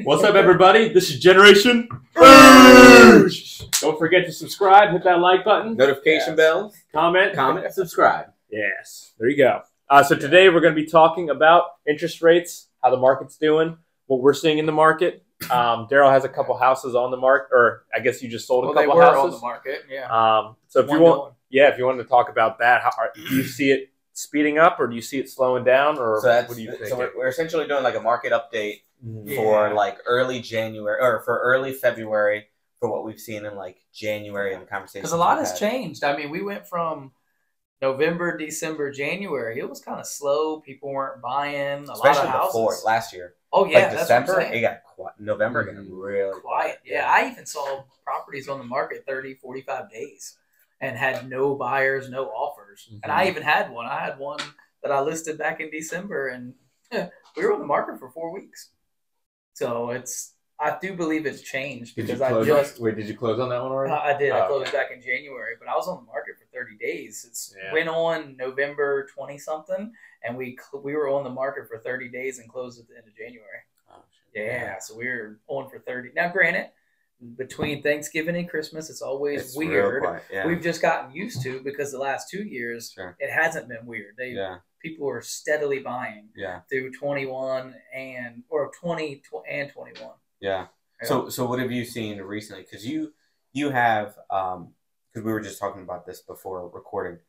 What's up, everybody? This is Generation Urge. Don't forget to subscribe, hit that like button, Notification bell, comment, subscribe. Yes, there you go. So today we're going to be talking about interest rates, how the market's doing, what we're seeing in the market. Daryl has a couple houses on the market, or I guess you just sold a couple houses on the market. Yeah. So if you want, if you wanted to talk about that, do you see it speeding up, or do you see it slowing down, or what do you think? So we're essentially doing like a market update for like early January or for early February for what we've seen in like January and the conversation. Because a lot has changed. I mean, we went from November, December, January. It was kind of slow. People weren't buying a especially lot of houses. Before last year. Oh yeah, like that's December. What I'm saying. It got quiet. November got really quiet. Yeah, I even saw properties on the market 30, 45 days and had no buyers, no offers. And I even had one. I had one that I listed back in December, and we were on the market for 4 weeks. So I do believe it's changed because Did you close on that one already? I did. I closed back in January, but I was on the market for 30 days. Went on November 20 something, and we were on the market for 30 days and closed at the end of January. Oh, yeah, so we were on for 30. Now, granted, between Thanksgiving and Christmas, it's always it's weird. Yeah. We've just gotten used to because the last 2 years it hasn't been weird. People are steadily buying through 21 and 20 and 21. Yeah. So what have you seen recently? Because you have because we were just talking about this before recording.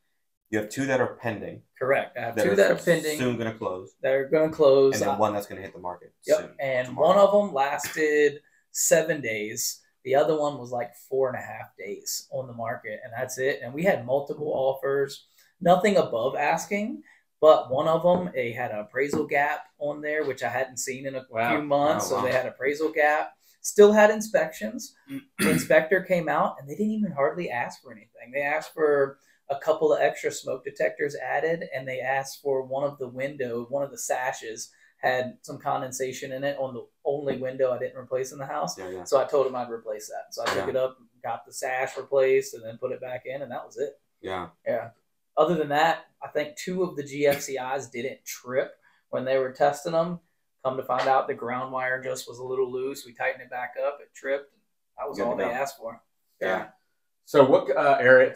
You have 2 that are pending. Correct. I have 2 that are pending. Soon going to close. They're going to close. And then one that's going to hit the market. Yep. Soon, and tomorrow. One of them lasted 7 days. The other one was like 4.5 days on the market, and that's it. And we had multiple offers, nothing above asking. But one of them, they had an appraisal gap on there, which I hadn't seen in a few months. So they had appraisal gap. Still had inspections. The inspector came out, and they didn't even hardly ask for anything. They asked for a couple of extra smoke detectors added, and they asked for one of the sashes had some condensation in it on the only window I didn't replace in the house. So I told them I'd replace that. So I took it up, got the sash replaced, and then put it back in, and that was it. Yeah. Other than that, I think 2 of the GFCIs didn't trip when they were testing them. Come to find out, the ground wire just was a little loose. We tightened it back up. It tripped. That was all they asked for. Yeah. So what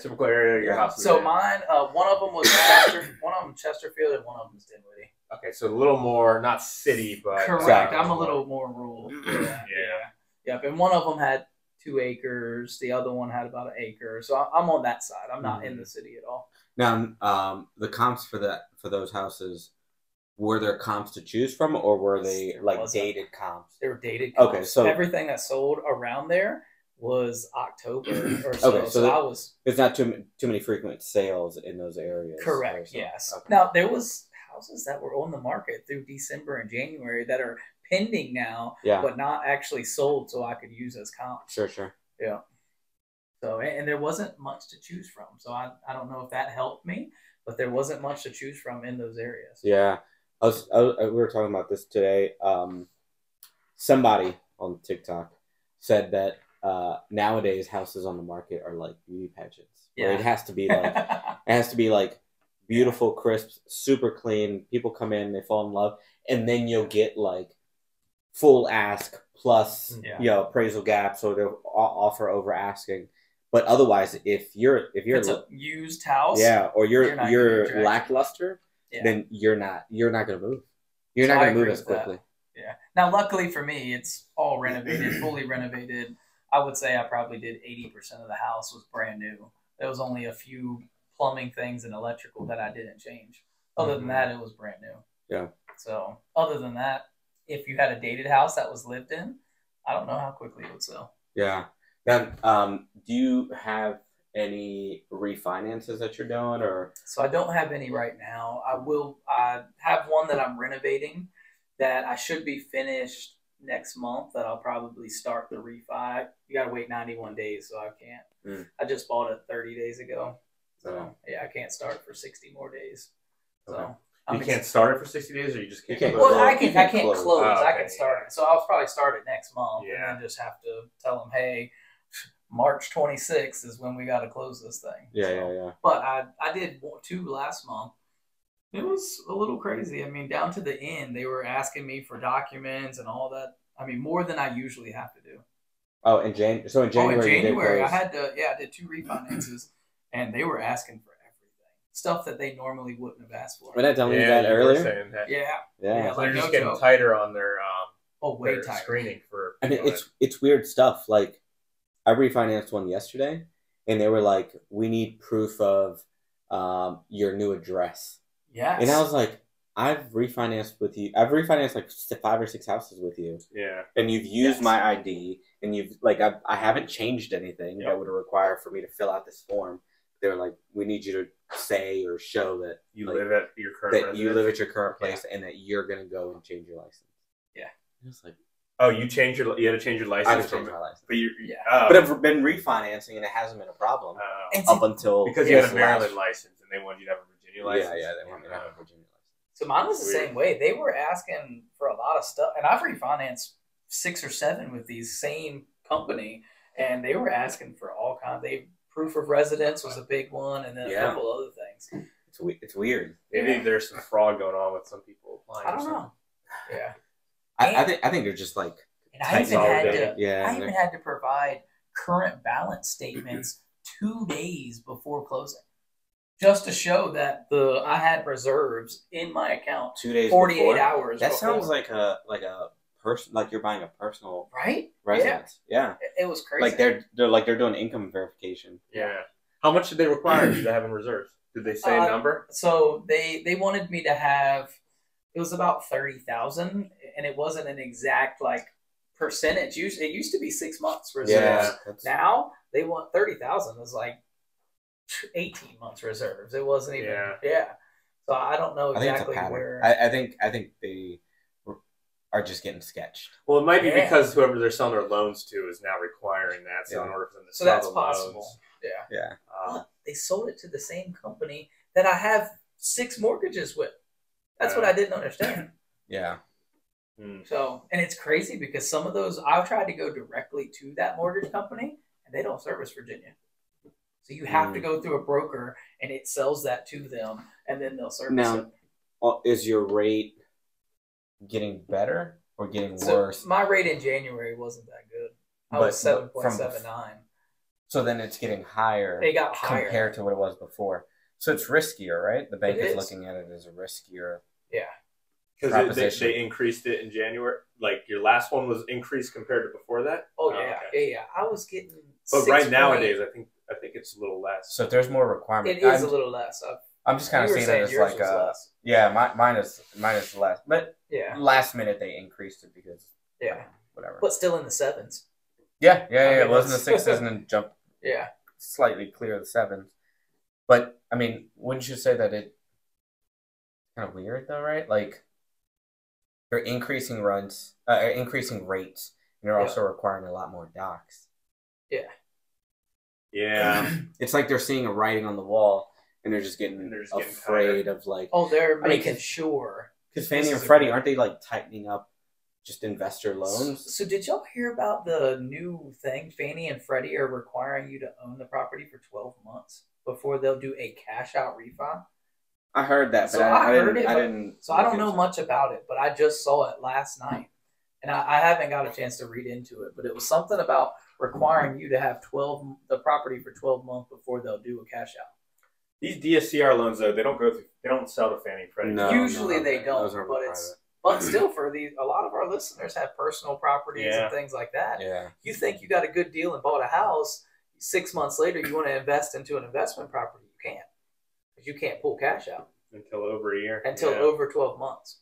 typical area of your house is So in? mine, one of them was Chesterfield, and one of them was Dinwiddie. Okay, so a little more, not city, but... Correct. I'm a little more rural. Yep, and one of them had 2 acres. The other one had about 1 acre. So I'm on that side. I'm not in the city at all. Now, the comps for those houses, were there comps to choose from, or were they dated comps? They were dated comps. Okay, so everything that sold around there was October or so. Okay, so there's not too many frequent sales in those areas. Correct. Yes. Okay. Now there was houses that were on the market through December and January that are pending now, but not actually sold, so I could use as comps. Sure. Yeah. So, and there wasn't much to choose from. So I don't know if that helped me, but there wasn't much to choose from in those areas. Yeah. We were talking about this today. Somebody on TikTok said that nowadays houses on the market are like beauty pageants. Yeah. It has to be like beautiful, crisp, super clean. People come in, they fall in love, and then you'll get like full ask plus appraisal gap, so they'll offer over asking. But otherwise, if you're a used house, or you're lackluster, then you're not gonna move. You're not gonna move as quickly. Yeah. Now, luckily for me, it's all renovated, fully renovated. I would say I probably did 80% of the house was brand new. There was only a few plumbing things and electrical that I didn't change. Other than that, it was brand new. Yeah. So other than that, if you had a dated house that was lived in, I don't know how quickly it would sell. Yeah. Now, do you have any refinances that you're doing, or? So I don't have any right now. I have one that I'm renovating that I should be finished next month that I'll probably start the refi. You got to wait 91 days, so I can't. I just bought it 30 days ago. So, I can't start for 60 more days. So you can't start it for 60 days, or you just can't close? Well, I can't close. I can start it. So I'll probably start it next month and then just have to tell them, hey, March 26th is when we got to close this thing. Yeah. But I did 2 last month. It was a little crazy. I mean, down to the end, they were asking me for documents and all that I mean, more than I usually have to do. Oh, in January. So in January, in January, I close. had to. Yeah, I did 2 refinances, and they were asking for everything, stuff that they normally wouldn't have asked for. Were they telling you that you were earlier? saying that. Yeah. Yeah. So they're just no getting joke. tighter on their way their tighter. screening for. I mean, it's weird stuff. Like, I refinanced one yesterday, and they were like, "We need proof of your new address." Yes. And I was like, "I've refinanced with you. I've refinanced like 5 or 6 houses with you, Yeah. and you've used Yes. my ID, and you've like I haven't changed anything Yep. that would require for me to fill out this form." They were like, "We need you to say or show that You like, live at your current that residence. you live at your current place and that you're gonna go and change your license." Yeah. I was like, Oh, you had to change your I license just from changed my license. But you, Yeah. oh, But I've been refinancing and it hasn't been a problem And up until because you had a this Maryland last- license and they wanted you to have a Virginia license. Yeah, they want me to have a Virginia license. So mine was the Weird. same way. They were asking for a lot of stuff, and I've refinanced 6 or 7 with these same company, and they were asking for all kinds. Proof of residence was a big one, and then a Yeah. couple other things. It's weird. Maybe Yeah. there's some fraud going on with some people applying. I or don't something. know. Yeah, I think they're just like and I even had to. yeah. I even had to provide current balance statements 2 days before closing, just to show that I had reserves in my account 2 days 48 before. hours. That before. sounds like a person, like you're buying a personal right. residence. Yeah. It was crazy. Like they're doing income verification. Yeah. How much did they require you to have in reserves? Did they say a number? So they wanted me to have. It was about 30,000, and it wasn't an exact like percentage. It used to be 6 months reserves. Yeah. Now they want 30,000. It's like 18 months reserves. It wasn't even. Yeah. So I don't know I think it's a exactly pattern. where. I think they are just getting sketched. Well, it might be Yeah. because whoever they're selling their loans to is now requiring that. So in Yeah. order for them to So sell that's the possible. loans, Yeah. Yeah. But they sold it to the same company that I have 6 mortgages with. That's what I didn't understand. Yeah. So, and it's crazy because some of those I've tried to go directly to that mortgage company and they don't service Virginia. So you have to go through a broker and it sells that to them and then they'll service it. Now, is your rate getting better or getting worse? My rate in January wasn't that good. I was 7.79. So then it's getting higher. They got higher compared to what it was before. So it's riskier, right? The bank It is is. looking at it as a riskier. Yeah. because proposition. they increased it in January. Like your last one was increased compared to before that. Oh yeah, yeah. I was getting. But 6 right nowadays, I think it's a little less. So if there's more requirement, it is a little less. I'm just kind of You were seeing it as yours like was less. yeah, mine is less, but Yeah, last minute they increased it because yeah, whatever. but still in the 7s. Yeah. I mean, It was in the that's- 6s and then jumped Yeah, slightly clear of the 7s. But I mean, wouldn't you say that it's kind of weird though, right? Like they're increasing increasing rates, and they're also requiring a lot more docs. Yeah, It's like they're seeing a writing on the wall, and they're just getting afraid of like. Oh, they're I mean, making sure. Because Fannie This and is a Freddie good- aren't they like tightening up just investor loans? So did y'all hear about the new thing? Fannie and Freddie are requiring you to own the property for 12 months before they'll do a cash out refi. I heard that, but So I heard didn't. it, I but- didn't. So I don't know much about it, but I just saw it last night. And I haven't got a chance to read into it, but it was something about requiring you to have the property for 12 months before they'll do a cash out. these DSCR loans though they don't sell to Fannie and Freddie. No, Usually they don't, those are but private. but still for a lot of our listeners have personal properties Yeah. and things like that. Yeah. You think you got a good deal and bought a house, 6 months later you want to invest into an investment property, you can't. Because you can't pull cash out until over a year. until Yeah. over 12 months.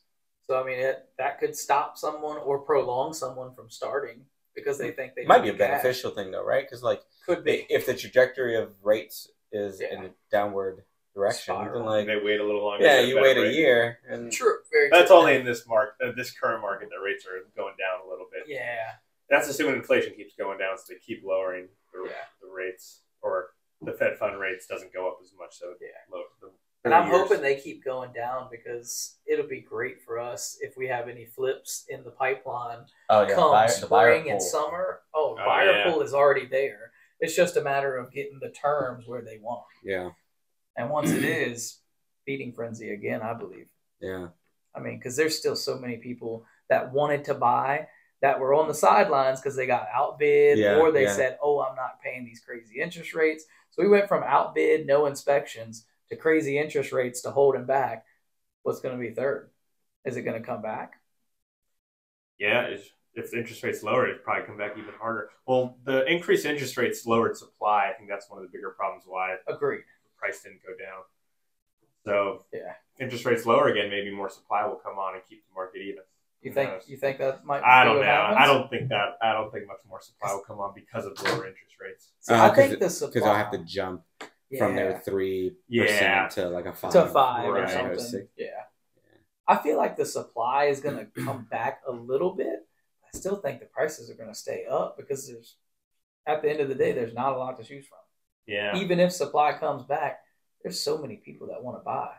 So I mean that could stop someone or prolong someone from starting because they think they It might be need a cash. beneficial thing though, right? Because like Could be. if the trajectory of rates is Yeah. in a downward direction, Spiral. then like They wait a little longer. yeah, to get you a wait better a rate. year and True. Very That's true. only in this this current market that rates are going down a little bit. Yeah. That's assuming inflation keeps going down, so they keep lowering Yeah. the rates, or the Fed fund rates doesn't go up as much. So Yeah. the And I'm years. hoping they keep going down because it'll be great for us if we have any flips in the pipeline oh yeah, come the buyer spring and pool. summer. Oh, Buyer yeah. pool is already there. It's just a matter of getting the terms where they want. Yeah, And once it is, feeding frenzy again, I believe. yeah. I mean, because there's still so many people that wanted to buy that were on the sidelines because they got outbid Yeah, or they yeah. said, oh, I'm not paying these crazy interest rates. So we went from outbid, no inspections, to crazy interest rates to holding back. What's going to be third? Is it going to come back? Yeah, if the interest rates lowered, it'd probably come back even harder. Well, the increased interest rates lowered supply. I think that's one of the bigger problems why Agreed. the price didn't go down. So Yeah. interest rates lower again, maybe more supply will come on and keep the market even. You think that might? I don't know. Happens? I don't think much more supply will come on because of lower interest rates. So I think the supply, because I'll have to jump from their 3% to like a 5 to 5 Right. or something. Or 6. Yeah. I feel like the supply is going to come back a little bit. I still think the prices are going to stay up because at the end of the day, there's not a lot to choose from. Yeah. Even if supply comes back, there's so many people that want to buy.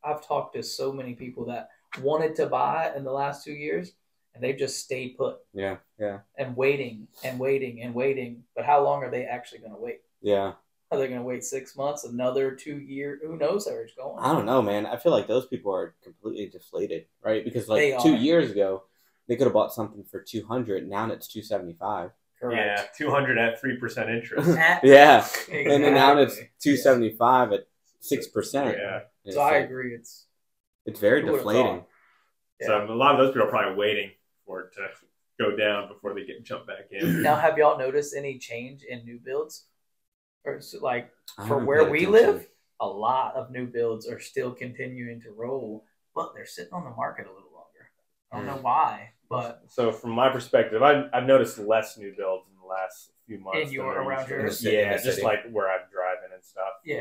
I've talked to so many people that wanted to buy in the last 2 years, and they've just stayed put. Yeah. And waiting and waiting and waiting. But how long are they actually going to wait? Yeah. Are they going to wait 6 months, another 2 years? Who knows where it's going? I don't know, man. I feel like those people are completely deflated, right? Because They like are. 2 years ago, they could have bought something for $200. Now it's $275. Correct. Yeah, 200 at 3% interest. Yeah, Exactly. and then now it's $275 at 6%. Yeah. So I agree. It's very Who would've deflating. thought? So a lot of those people are probably waiting for it to go down before they get jumped back in. Now, have y'all noticed any change in new builds? Or is it like I for haven't where paid we attention. live, a lot of new builds are still continuing to roll, but they're sitting on the market a little longer. I don't know why, but So from my perspective, I've noticed less new builds in the last few months. In your- than there around usually yours? is. In the Yeah, city. just like where I'm driving and stuff. Yeah.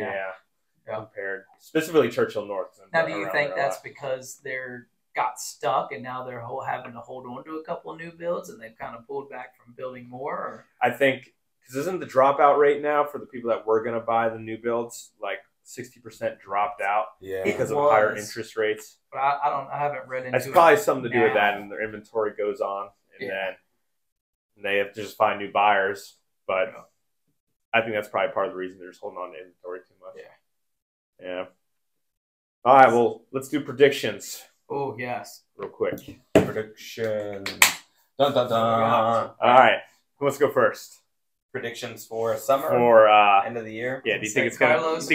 Yeah. Compared specifically Churchill North. 'cause I'm now do you around think there a that's lot. because they're got stuck and now they're having to hold on to a couple of new builds and they've kind of pulled back from building more? Or? I think because isn't the dropout rate now for the people that were going to buy the new builds like 60% dropped out Yeah. because It of higher was. interest rates? But I haven't read into It's it. probably something to do with now. that, and their inventory goes on, and Yeah. then they have to just find new buyers. But Yeah. I think that's probably part of the reason they're just holding on to inventory too much. Yeah. All right, well, let's do predictions Oh, yes. real quick. Prediction. Dun, dun, dun. All right, who wants to go first? Predictions for summer, For end of the year. yeah, do you Say think it's gonna Carlos.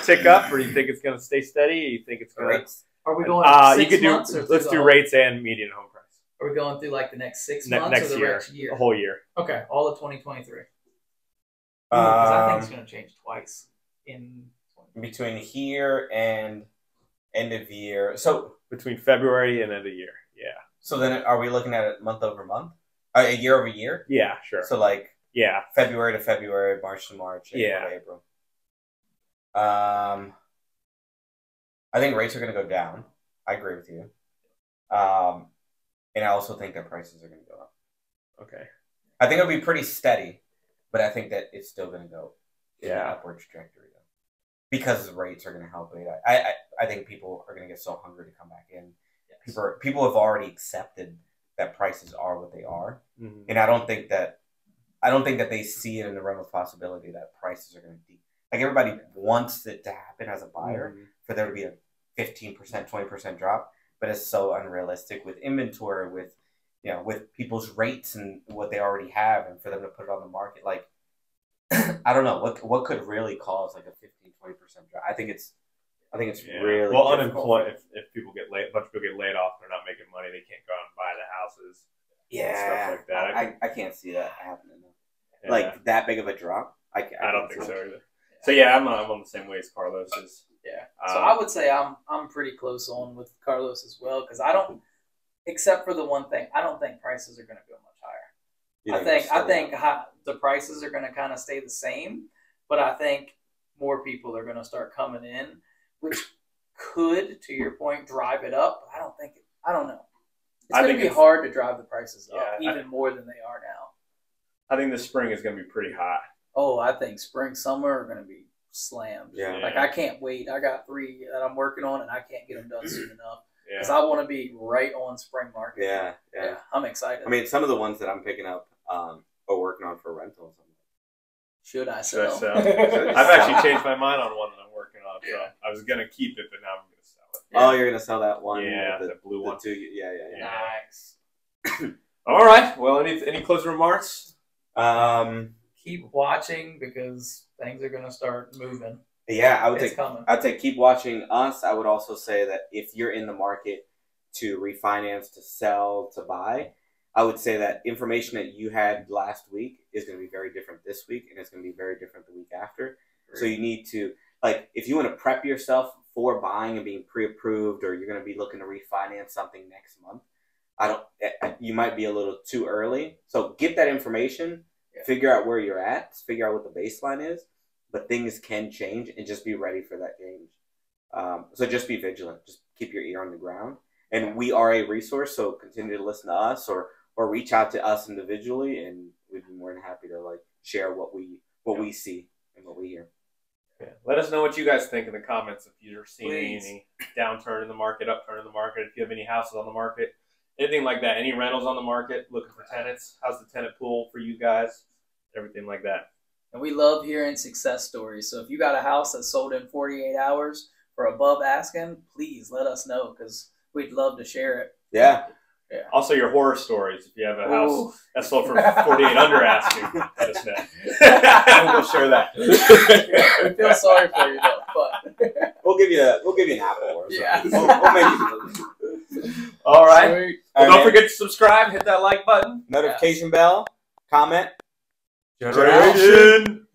tick up, or do you think it's gonna stay steady? Or you think it's gonna? Rates. Are we going You 6 could do. months or through Let's the do whole- rates and median home price Are we going through like the next 6 months next or the year, next year? the whole year. Okay, all of 2023. Because I think it's going to change twice in. Between here and end of year. So Between February and end of year. Yeah. then are we looking at it month over month? Year over year? Yeah, sure. So like Yeah. February to February, March to March, April Yeah. to April. I think rates are going to go down. I agree with you. And I also think that prices are going to go up. Okay. I think it'll be pretty steady, but I think that it's still going to go in an Yeah. upward trajectory though, because the rates are going to help it. I think people are going to get so hungry to come back in. People have already accepted that prices are what they are, Mhm. and I don't think that they see it in the realm of possibility that prices are going to like everybody wants it to happen as a buyer Mhm. for there to be a 15%, 20% drop, but it's so unrealistic with inventory, with people's rates and what they already have, and for them to put it on the market. Like, I don't know what could really cause like a 15, 20% drop. I think it's Yeah. really well. difficult. Unemployment. If people get laid, a bunch of people get laid off, they're not making money. They can't go out and buy the houses. Yeah, Stuff like that. I can't see that happening. Yeah. Like that big of a drop. I don't can't think see so it. either. So yeah, I'm on the same way as Carlos is. Yeah. So I would say I'm pretty close on with Carlos as well because I don't, except for the one thing, I don't think prices are going to go much higher. You I think they'll the prices are going to kind of stay the same, but I think more people are going to start coming in, which could, to your point, drive it up. But I don't know. It's I going think to be it's- hard to drive the prices up Yeah, even more than they are now. I think the spring is going to be pretty hot. Oh, I think spring, summer are going to be slammed. Yeah. Like I can't wait. I got 3 that I'm working on, and I can't get them done soon enough Yeah. because I want to be right on spring market. Yeah. I'm excited. I mean, some of the ones that I'm picking up are working on for rentals. should I Should I sell? sell? I've actually changed my mind on one that I'm working on. So I was going to keep it, but now I'm going to sell it. Oh, you're gonna sell that one? Yeah, with the blue the one. yeah. Nice. All right. Well, any closing remarks? Keep watching because things are gonna start moving. Yeah, I'd say keep watching us. I would also say that if you're in the market to refinance, to sell, to buy, I would say that information that you had last week is going to be very different this week, and it's going to be very different the week after. Right. So you need to, like, if you want to prep yourself for buying and being pre-approved, or you're going to be looking to refinance something next month, you might be a little too early. So get that information, figure out where you're at, figure out what the baseline is, but things can change, and just be ready for that change. So just be vigilant. Just keep your ear on the ground. And we are a resource, so continue to listen to us or reach out to us individually, and we'd be more than happy to share what we see and what we hear. Yeah. Let us know what you guys think in the comments if you're seeing any downturn in the market, upturn in the market, if you have any houses on the market, anything like that, any rentals on the market, looking for tenants. How's the tenant pool for you guys? Everything like that. And we love hearing success stories. So if you got a house that sold in 48 hours for above asking, please let us know because we'd love to share it. Yeah. Also, your horror stories. If you have a house that sold for 48 under asking, let us know. We'll share that. We feel sorry for you, though, but we'll give you an apple or something. Yeah. We'll make you. All right. Well, don't forget to subscribe. Hit that like button. Notification bell. Comment. Generation.